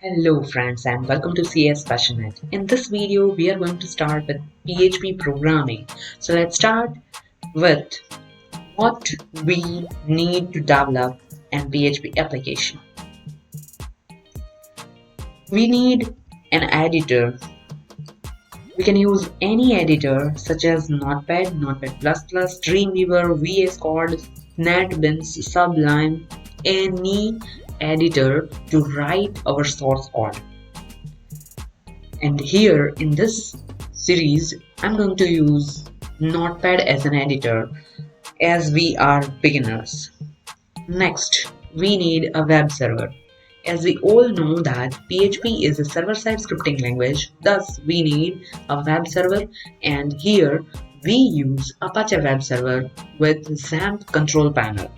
Hello friends and welcome to CS Passionate. In this video we are going to start with PHP programming. So let's start with what we need to develop an PHP application. We need an editor. We can use any editor such as Notepad, Notepad++, Dreamweaver, VS Code, NetBeans, Sublime, any editor to write our source code. And here in this series I'm going to use Notepad as an editor as we are beginners. Next we need a web server. As we all know that PHP is a server-side scripting language, thus we need a web server, and here we use Apache web server with XAMPP control panel.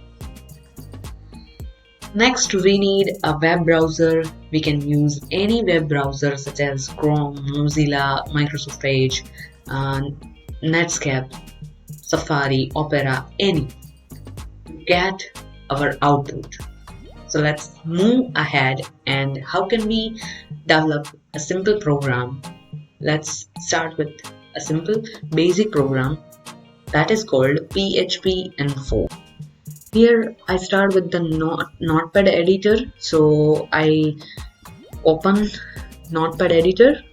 Next we need a web browser. We can use any web browser such as Chrome, Mozilla, Microsoft Edge, Netscape, Safari, Opera, any to get our output. So let's move ahead, and how can we develop a simple program? Let's start with a simple basic program that is called phpinfo. Here I start with the Notepad editor, so I open Notepad editor.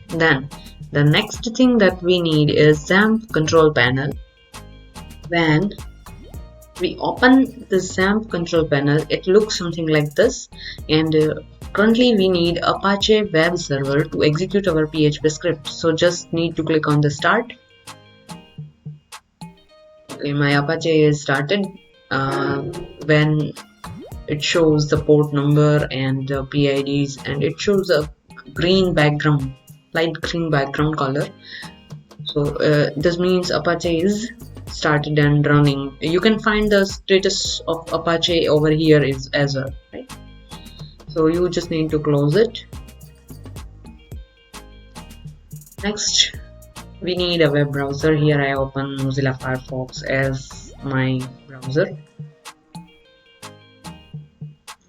Then the next thing that we need is XAMPP control panel. When we open the XAMPP control panel, it looks something like this, and currently we need Apache web server to execute our PHP script. So just need to click on the start. Okay, my Apache is started. When it shows the port number and the PIDs, and it shows a green background, light green background color. So this means Apache is started and running. You can find the status of Apache over here is as well, right? So you just need to close it. Next we need a web browser. Here I open Mozilla Firefox as my browser.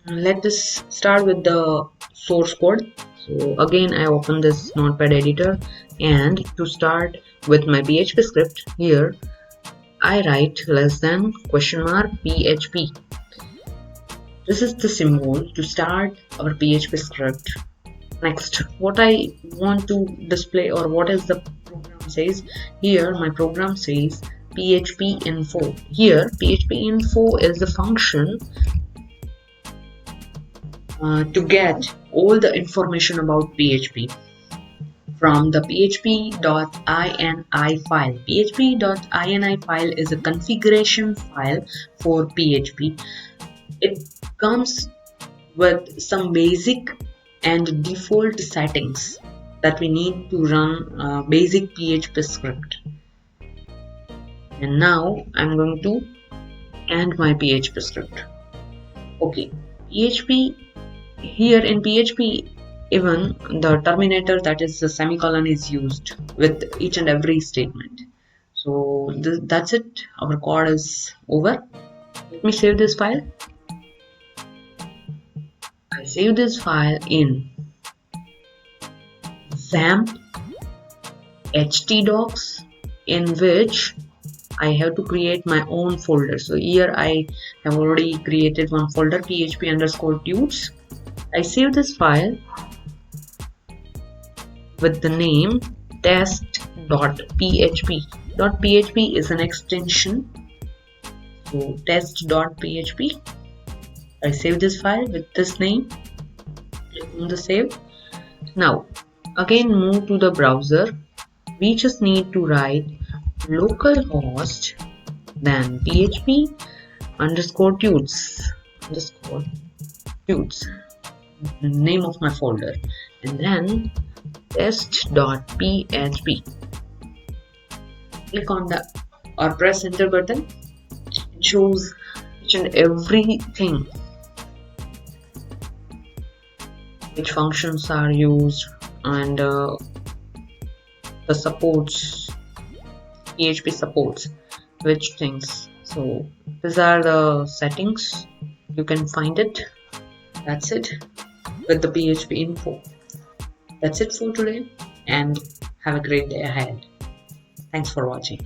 Let us start with the source code. So again I open this Notepad editor, and to start with my PHP script, here I write $PHP. This is the symbol to start our PHP script. Next, what I want to display, or what is the program says, here my program says phpinfo. Here phpinfo is the function to get all the information about PHP from the php.ini file. php.ini file is a configuration file for PHP. It comes with some basic and default settings that we need to run basic PHP script. And now I'm going to end my PHP script. Okay, PHP, here in PHP, even the terminator, that is the semicolon, is used with each and every statement. So that's it. Our code is over. Let me save this file. I save this file in XAMPP htdocs, in which I have to create my own folder. So here I have already created one folder, php_tudes. I save this file with the name test.php. .php is an extension, so test.php. I save this file with this name. Click on the save. Now again move to the browser. We just need to write localhost, then php_tudes, name of my folder, and then test.php. Click on the or press enter button. It shows each and everything, which functions are used, and the supports, PHP supports which things. So these are the settings. You can find it. That's it. with the PHP info. That's it for today, and have a great day ahead. Thanks for watching.